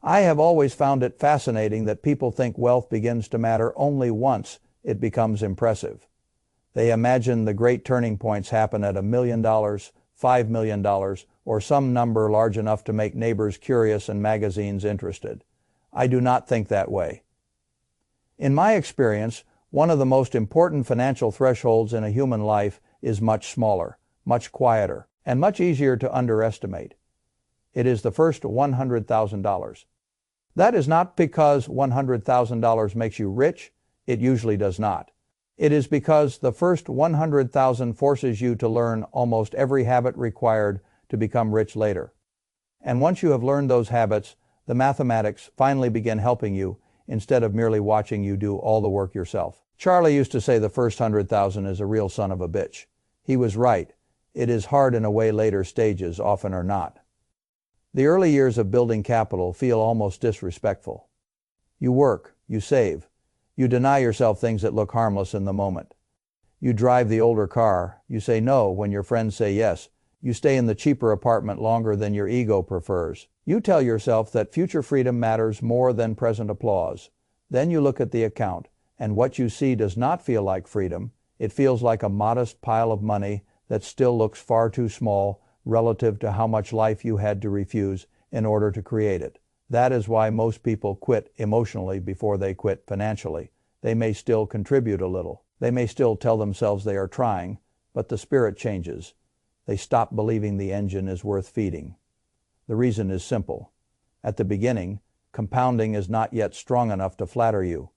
I have always found it fascinating that people think wealth begins to matter only once it becomes impressive. They imagine the great turning points happen at $1 million, $5 million, or some number large enough to make neighbors curious and magazines interested. I do not think that way. In my experience, one of the most important financial thresholds in a human life is much smaller, much quieter, and much easier to underestimate. It is the first $100,000. That is not because $100,000 makes you rich. It usually does not. It is because the first $100,000 forces you to learn almost every habit required to become rich later. And once you have learned those habits, the mathematics finally begin helping you instead of merely watching you do all the work yourself. Charlie used to say the first 100,000 is a real son of a bitch. He was right. It is hard in a way later stages often are not. The early years of building capital feel almost disrespectful. You work, you save, you deny yourself things that look harmless in the moment. You drive the older car, you say no when your friends say yes, you stay in the cheaper apartment longer than your ego prefers. You tell yourself that future freedom matters more than present applause. Then you look at the account, and what you see does not feel like freedom. It feels like a modest pile of money that still looks far too small relative to how much life you had to refuse in order to create it. That is why most people quit emotionally before they quit financially. They may still contribute a little. They may still tell themselves they are trying, but the spirit changes. They stop believing the engine is worth feeding. The reason is simple. At the beginning, compounding is not yet strong enough to flatter you.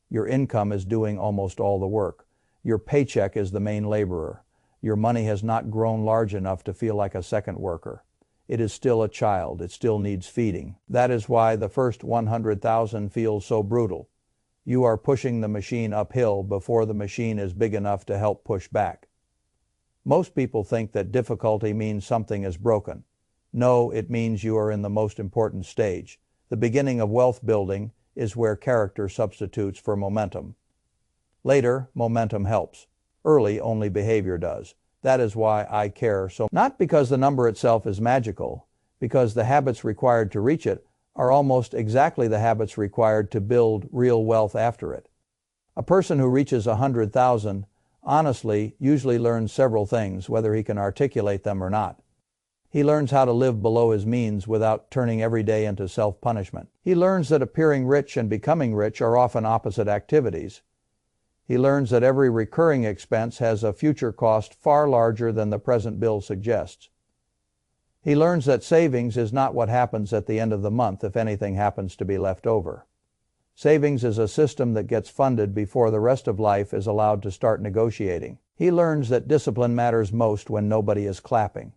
Your income is doing almost all the work. Your paycheck is the main laborer. Your money has not grown large enough to feel like a second worker. It is still a child. It still needs feeding. That is why the first 100,000 feels so brutal. You are pushing the machine uphill before the machine is big enough to help push back. Most people think that difficulty means something is broken. No, it means you are in the most important stage. The beginning of wealth building is where character substitutes for momentum. Later, momentum helps. Early, only behavior does. That is why I care so. Not because the number itself is magical, because the habits required to reach it are almost exactly the habits required to build real wealth after it. A person who reaches 100,000 honestly usually learns several things, whether he can articulate them or not. He learns how to live below his means without turning every day into self-punishment. He learns that appearing rich and becoming rich are often opposite activities. He learns that every recurring expense has a future cost far larger than the present bill suggests. He learns that savings is not what happens at the end of the month if anything happens to be left over. Savings is a system that gets funded before the rest of life is allowed to start negotiating. He learns that discipline matters most when nobody is clapping.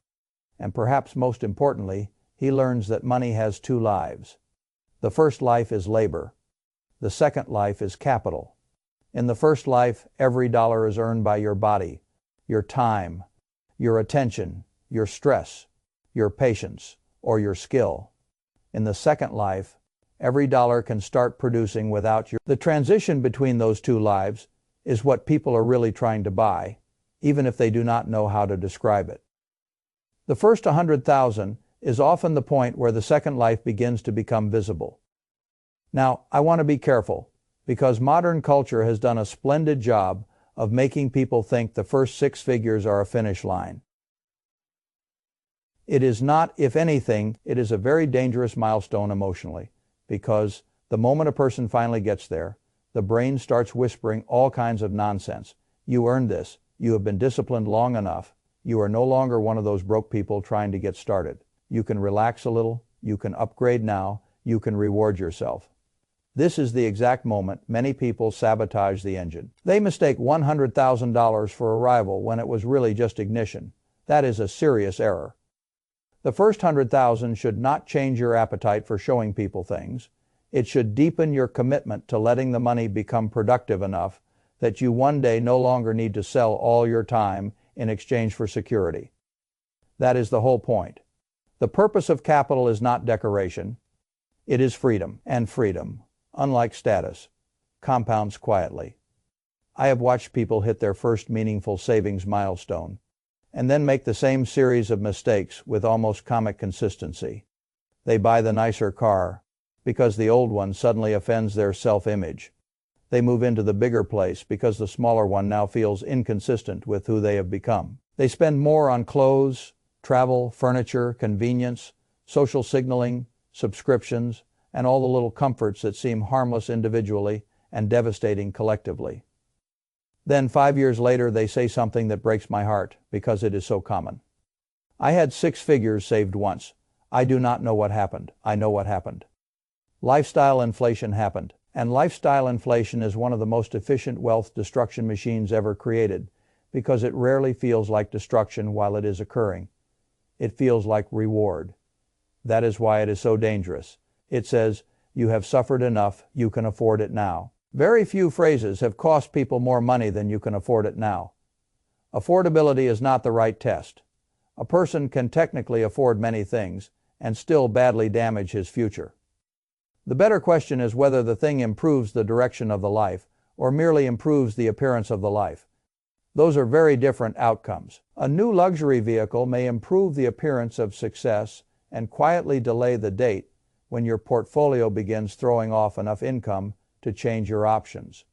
And perhaps most importantly, he learns that money has two lives. The first life is labor. The second life is capital. In the first life, every dollar is earned by your body, your time, your attention, your stress, your patience, or your skill. In the second life, every dollar can start producing without your... The transition between those two lives is what people are really trying to buy, even if they do not know how to describe it. The first 100,000 is often the point where the second life begins to become visible. Now, I want to be careful, because modern culture has done a splendid job of making people think the first 6 figures are a finish line. It is not. If anything, it is a very dangerous milestone emotionally, because the moment a person finally gets there, the brain starts whispering all kinds of nonsense. You earned this. You have been disciplined long enough. You are no longer one of those broke people trying to get started. You can relax a little. You can upgrade now. You can reward yourself. This is the exact moment many people sabotage the engine. They mistake $100,000 for arrival when it was really just ignition. That is a serious error. The first 100,000 should not change your appetite for showing people things. It should deepen your commitment to letting the money become productive enough that you one day no longer need to sell all your time in exchange for security. That is the whole point. The purpose of capital is not decoration. It is freedom, and freedom, unlike status, compounds quietly. I have watched people hit their first meaningful savings milestone and then make the same series of mistakes with almost comic consistency. They buy the nicer car, because the old one suddenly offends their self-image. They move into the bigger place because the smaller one now feels inconsistent with who they have become. They spend more on clothes, travel, furniture, convenience, social signaling, subscriptions, and all the little comforts that seem harmless individually and devastating collectively. Then 5 years later, they say something that breaks my heart because it is so common. I had 6 figures saved once. I do not know what happened. I know what happened. Lifestyle inflation happened. And lifestyle inflation is one of the most efficient wealth destruction machines ever created because it rarely feels like destruction while it is occurring. It feels like reward. That is why it is so dangerous. It says, "You have suffered enough, you can afford it now." Very few phrases have cost people more money than "you can afford it now." Affordability is not the right test. A person can technically afford many things and still badly damage his future. The better question is whether the thing improves the direction of the life or merely improves the appearance of the life. Those are very different outcomes. A new luxury vehicle may improve the appearance of success and quietly delay the date when your portfolio begins throwing off enough income to change your options.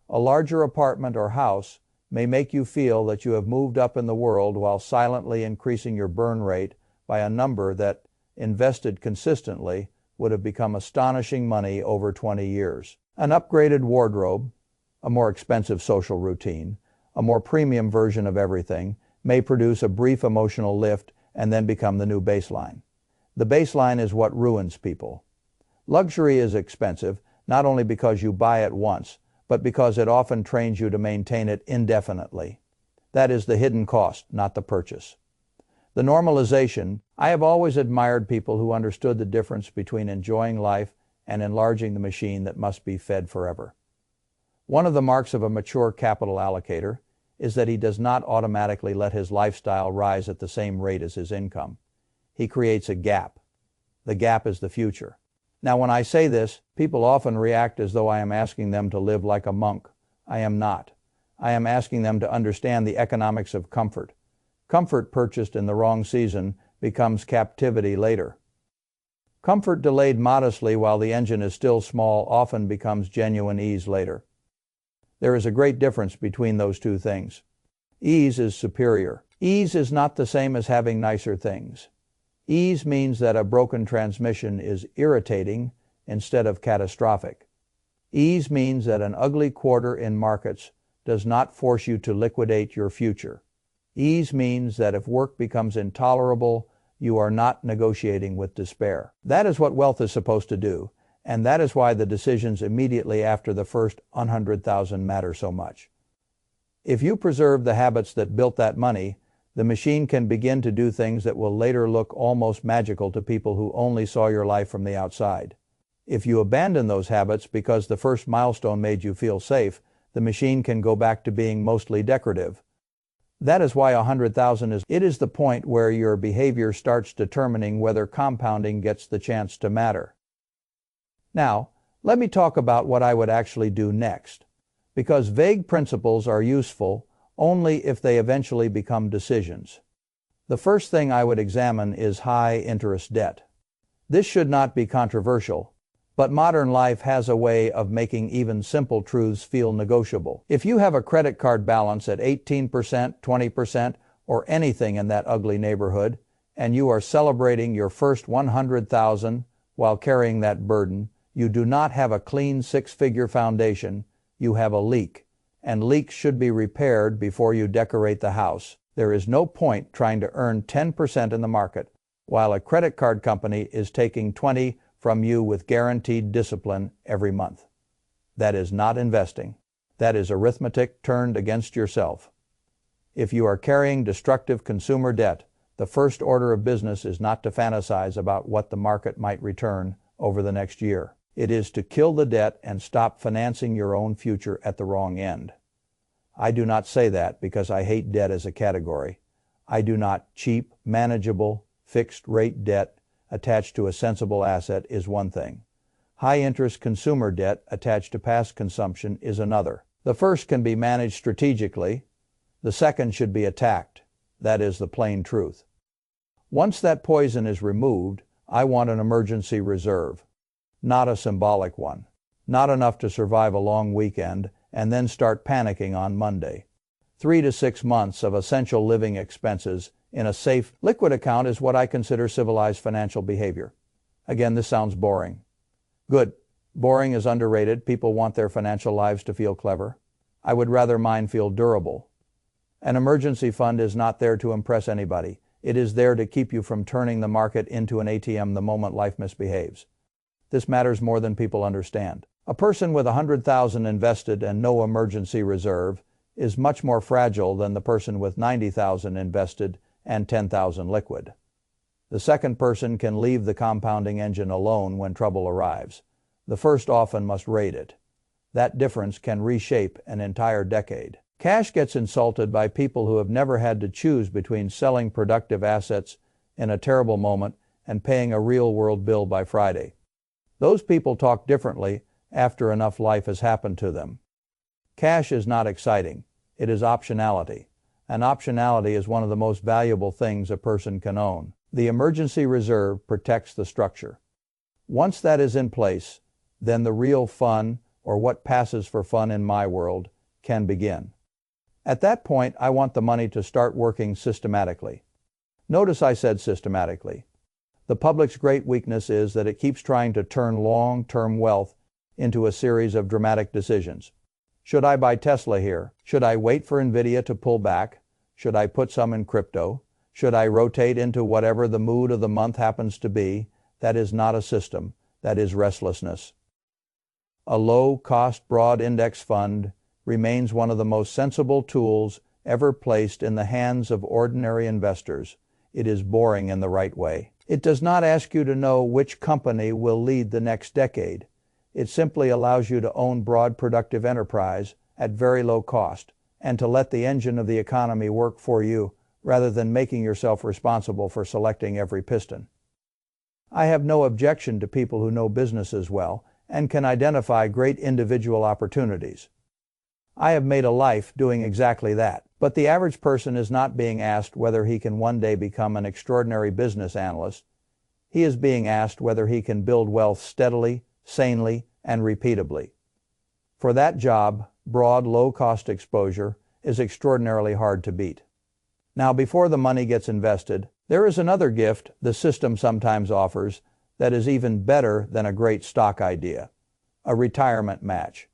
A larger apartment or house may make you feel that you have moved up in the world while silently increasing your burn rate by a number that, invested consistently, would have become astonishing money over 20 years. An upgraded wardrobe, a more expensive social routine, a more premium version of everything may produce a brief emotional lift and then become the new baseline. The baseline is what ruins people. Luxury is expensive, not only because you buy it once, but because it often trains you to maintain it indefinitely. That is the hidden cost, not the purchase. The normalization. I have always admired people who understood the difference between enjoying life and enlarging the machine that must be fed forever. One of the marks of a mature capital allocator is that he does not automatically let his lifestyle rise at the same rate as his income. He creates a gap. The gap is the future. Now, when I say this, people often react as though I am asking them to live like a monk. I am not. I am asking them to understand the economics of comfort. Comfort purchased in the wrong season becomes captivity later. Comfort delayed modestly while the engine is still small often becomes genuine ease later. There is a great difference between those two things. Ease is superior. Ease is not the same as having nicer things. Ease means that a broken transmission is irritating instead of catastrophic. Ease means that an ugly quarter in markets does not force you to liquidate your future. Ease means that if work becomes intolerable, you are not negotiating with despair. That is what wealth is supposed to do, and that is why the decisions immediately after the first 100,000 matter so much. If you preserve the habits that built that money, the machine can begin to do things that will later look almost magical to people who only saw your life from the outside. If you abandon those habits because the first milestone made you feel safe, the machine can go back to being mostly decorative. That is why 100,000 is the point where your behavior starts determining whether compounding gets the chance to matter. Now, let me talk about what I would actually do next, because vague principles are useful only if they eventually become decisions. The first thing I would examine is high-interest debt. This should not be controversial, but modern life has a way of making even simple truths feel negotiable. If you have a credit card balance at 18%, 20%, or anything in that ugly neighborhood, and you are celebrating your first 100,000 while carrying that burden, you do not have a clean six-figure foundation, you have a leak. And leaks should be repaired before you decorate the house. There is no point trying to earn 10% in the market, while a credit card company is taking 20% from you with guaranteed discipline every month. That is not investing. That is arithmetic turned against yourself. If you are carrying destructive consumer debt, the first order of business is not to fantasize about what the market might return over the next year. It is to kill the debt and stop financing your own future at the wrong end. I do not say that because I hate debt as a category. I do not. Cheap, manageable, fixed-rate debt attached to a sensible asset is one thing. High-interest consumer debt attached to past consumption is another. The first can be managed strategically. The second should be attacked. That is the plain truth. Once that poison is removed, I want an emergency reserve. not a symbolic one. Not enough to survive a long weekend and then start panicking on Monday. 3 to 6 months of essential living expenses in a safe, liquid account is what I consider civilized financial behavior. Again, this sounds boring. Good. Boring is underrated. People want their financial lives to feel clever. I would rather mine feel durable. An emergency fund is not there to impress anybody. It is there to keep you from turning the market into an ATM the moment life misbehaves. This matters more than people understand. A person with $100,000 invested and no emergency reserve is much more fragile than the person with $90,000 invested and $10,000 liquid. The second person can leave the compounding engine alone when trouble arrives. The first often must raid it. That difference can reshape an entire decade. Cash gets insulted by people who have never had to choose between selling productive assets in a terrible moment and paying a real-world bill by Friday. Those people talk differently after enough life has happened to them. Cash is not exciting. It is optionality. And optionality is one of the most valuable things a person can own. The emergency reserve protects the structure. Once that is in place, then the real fun, or what passes for fun in my world, can begin. At that point, I want the money to start working systematically. Notice I said systematically. The public's great weakness is that it keeps trying to turn long-term wealth into a series of dramatic decisions. Should I buy Tesla here? Should I wait for Nvidia to pull back? Should I put some in crypto? Should I rotate into whatever the mood of the month happens to be? That is not a system. That is restlessness. A low-cost broad index fund remains one of the most sensible tools ever placed in the hands of ordinary investors. It is boring in the right way. It does not ask you to know which company will lead the next decade. It simply allows you to own broad productive enterprise at very low cost and to let the engine of the economy work for you rather than making yourself responsible for selecting every piston. I have no objection to people who know businesses well and can identify great individual opportunities. I have made a life doing exactly that. But the average person is not being asked whether he can one day become an extraordinary business analyst. He is being asked whether he can build wealth steadily, sanely, and repeatably. For that job, broad, low-cost exposure is extraordinarily hard to beat. Now, before the money gets invested, there is another gift the system sometimes offers that is even better than a great stock idea: a retirement match.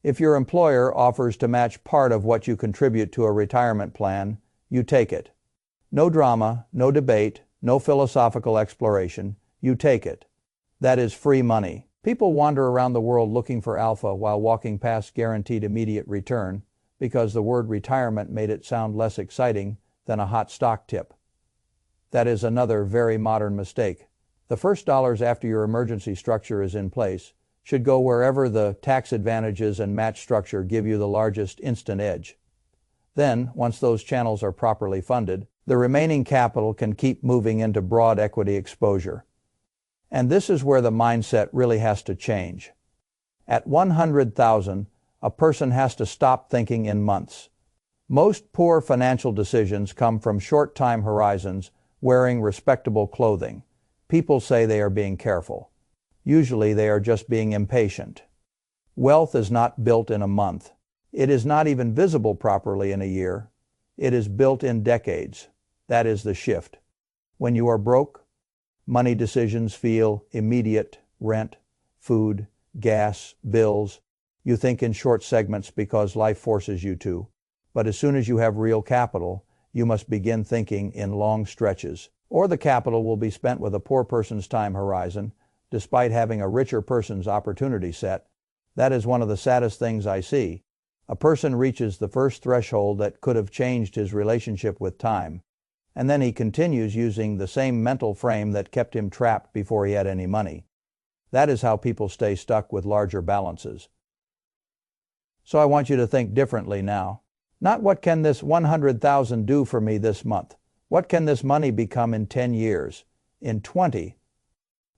If your employer offers to match part of what you contribute to a retirement plan, you take it. No drama, no debate, no philosophical exploration. You take it. That is free money. People wander around the world looking for alpha while walking past guaranteed immediate return because the word retirement made it sound less exciting than a hot stock tip. That is another very modern mistake. The first dollars after your emergency structure is in place should go wherever the tax advantages and match structure give you the largest instant edge. Then, once those channels are properly funded, the remaining capital can keep moving into broad equity exposure. And this is where the mindset really has to change. At 100,000, a person has to stop thinking in months. Most poor financial decisions come from short time horizons, wearing respectable clothing. People say they are being careful. Usually they are just being impatient. Wealth is not built in a month. It is not even visible properly in a year. It is built in decades. That is the shift. When you are broke, money decisions feel immediate: rent, food, gas, bills. You think in short segments because life forces you to. But as soon as you have real capital, you must begin thinking in long stretches, or the capital will be spent with a poor person's time horizon, despite having a richer person's opportunity set. That is one of the saddest things I see. A person reaches the first threshold that could have changed his relationship with time, and then he continues using the same mental frame that kept him trapped before he had any money. That is how people stay stuck with larger balances. So I want you to think differently now. Not what can this 100,000 do for me this month? What can this money become in 10 years? In 20?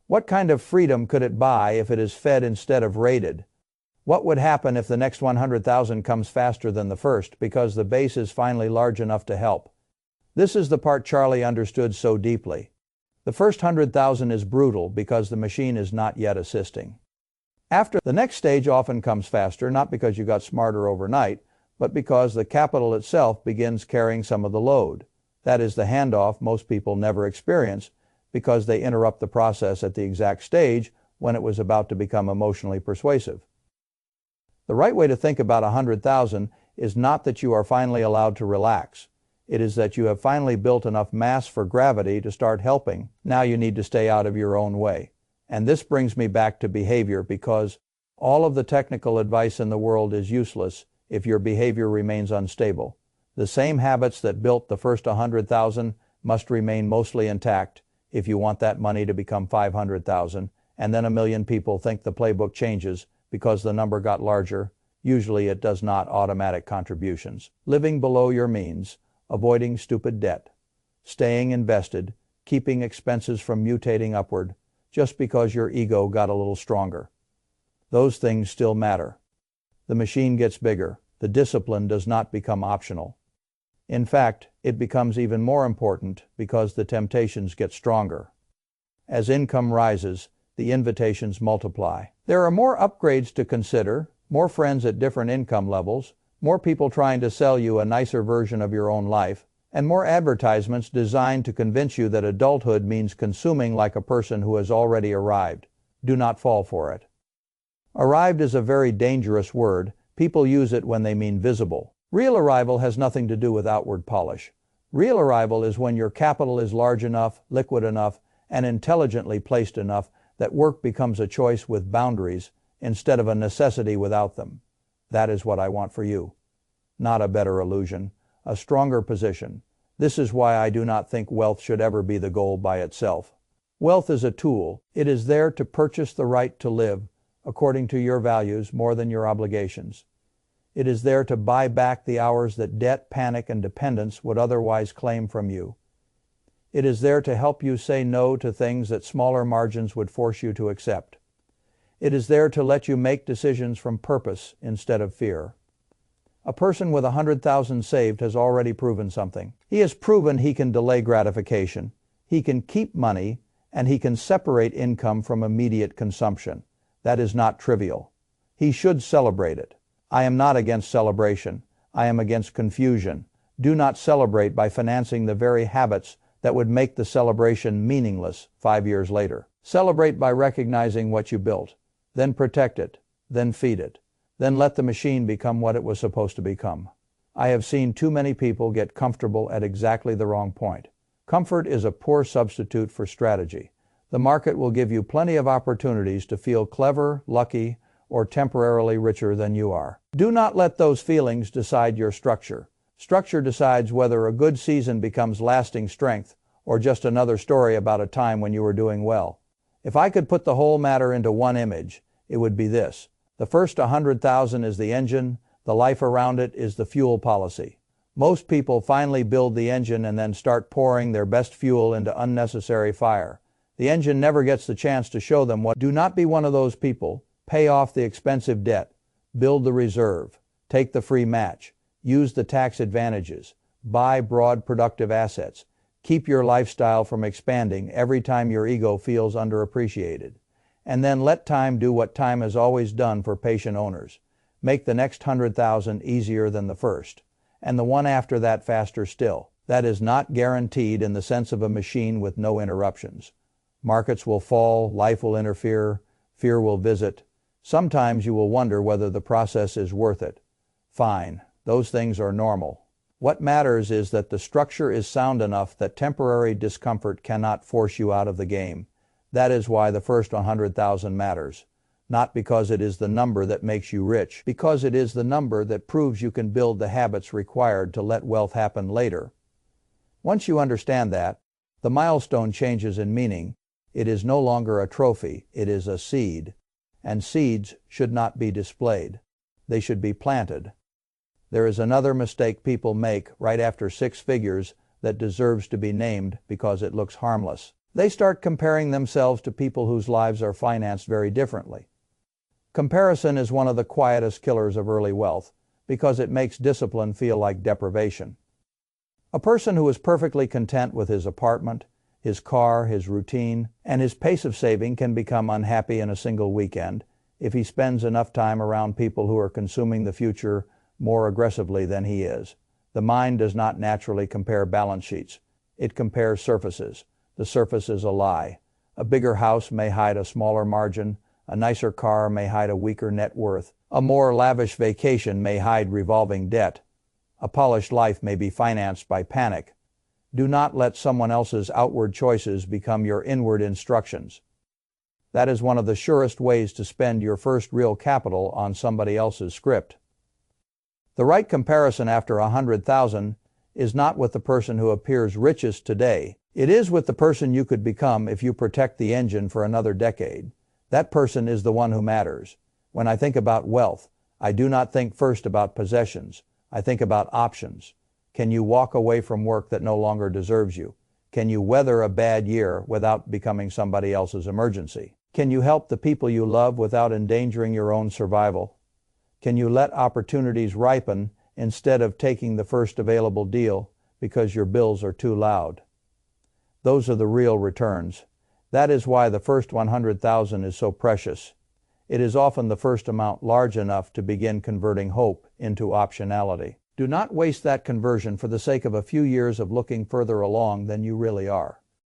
What kind of freedom could it buy if it is fed instead of raided? What would happen if the next 100,000 comes faster than the first because the base is finally large enough to help? This is the part Charlie understood so deeply. The first 100,000 is brutal because the machine is not yet assisting. After, the next stage often comes faster, not because you got smarter overnight, but because the capital itself begins carrying some of the load. That is the handoff most people never experience because they interrupt the process at the exact stage when it was about to become emotionally persuasive. The right way to think about 100,000 is not that you are finally allowed to relax. It is that you have finally built enough mass for gravity to start helping. Now you need to stay out of your own way. And this brings me back to behavior, because all of the technical advice in the world is useless if your behavior remains unstable. The same habits that built the first 100,000 must remain mostly intact if you want that money to become 500,000, and then 1 million people think the playbook changes because the number got larger. Usually it does not. Automatic contributions. Living below your means, avoiding stupid debt, staying invested, keeping expenses from mutating upward, just because your ego got a little stronger. Those things still matter. The machine gets bigger. The discipline does not become optional. In fact, it becomes even more important because the temptations get stronger. As income rises, the invitations multiply. There are more upgrades to consider, more friends at different income levels, more people trying to sell you a nicer version of your own life, and more advertisements designed to convince you that adulthood means consuming like a person who has already arrived. Do not fall for it. Arrived is a very dangerous word. People use it when they mean visible. Real arrival has nothing to do with outward polish. Real arrival is when your capital is large enough, liquid enough, and intelligently placed enough that work becomes a choice with boundaries instead of a necessity without them. That is what I want for you. Not a better illusion, a stronger position. This is why I do not think wealth should ever be the goal by itself. Wealth is a tool. It is there to purchase the right to live according to your values more than your obligations. It is there to buy back the hours that debt, panic, and dependence would otherwise claim from you. It is there to help you say no to things that smaller margins would force you to accept. It is there to let you make decisions from purpose instead of fear. A person with 100,000 saved has already proven something. He has proven he can delay gratification, he can keep money, and he can separate income from immediate consumption. That is not trivial. He should celebrate it. I am not against celebration. I am against confusion. Do not celebrate by financing the very habits that would make the celebration meaningless 5 years later. Celebrate by recognizing what you built. Then protect it. Then feed it. Then let the machine become what it was supposed to become. I have seen too many people get comfortable at exactly the wrong point. Comfort is a poor substitute for strategy. The market will give you plenty of opportunities to feel clever, lucky, or temporarily richer than you are. Do not let those feelings decide your structure. Structure decides whether a good season becomes lasting strength or just another story about a time when you were doing well. If I could put the whole matter into one image, it would be this. The first 100,000 is the engine, the life around it is the fuel policy. Most people finally build the engine and then start pouring their best fuel into unnecessary fire. The engine never gets the chance to show them what. Do not be one of those people. Pay off the expensive debt. Build the reserve. Take the free match. Use the tax advantages. Buy broad productive assets. Keep your lifestyle from expanding every time your ego feels underappreciated. And then let time do what time has always done for patient owners. Make the next 100,000 easier than the first, and the one after that faster still. That is not guaranteed in the sense of a machine with no interruptions. Markets will fall, life will interfere, fear will visit. Sometimes you will wonder whether the process is worth it. Fine, those things are normal. What matters is that the structure is sound enough that temporary discomfort cannot force you out of the game. That is why the first 100,000 matters. Not because it is the number that makes you rich, because it is the number that proves you can build the habits required to let wealth happen later. Once you understand that, the milestone changes in meaning. It is no longer a trophy, it is a seed. And seeds should not be displayed. They should be planted. There is another mistake people make right after 6 figures that deserves to be named because it looks harmless. They start comparing themselves to people whose lives are financed very differently. Comparison is one of the quietest killers of early wealth because it makes discipline feel like deprivation. A person who is perfectly content with his apartment, his car, his routine, and his pace of saving can become unhappy in a single weekend if he spends enough time around people who are consuming the future more aggressively than he is. The mind does not naturally compare balance sheets. It compares surfaces. The surface is a lie. A bigger house may hide a smaller margin. A nicer car may hide a weaker net worth. A more lavish vacation may hide revolving debt. A polished life may be financed by panic. Do not let someone else's outward choices become your inward instructions. That is one of the surest ways to spend your first real capital on somebody else's script. The right comparison after 100,000 is not with the person who appears richest today. It is with the person you could become if you protect the engine for another decade. That person is the one who matters. When I think about wealth, I do not think first about possessions. I think about options. Can you walk away from work that no longer deserves you? Can you weather a bad year without becoming somebody else's emergency? Can you help the people you love without endangering your own survival? Can you let opportunities ripen instead of taking the first available deal because your bills are too loud? Those are the real returns. That is why the first 100,000 is so precious. It is often the first amount large enough to begin converting hope into optionality. Do not waste that conversion for the sake of a few years of looking further along than you really are.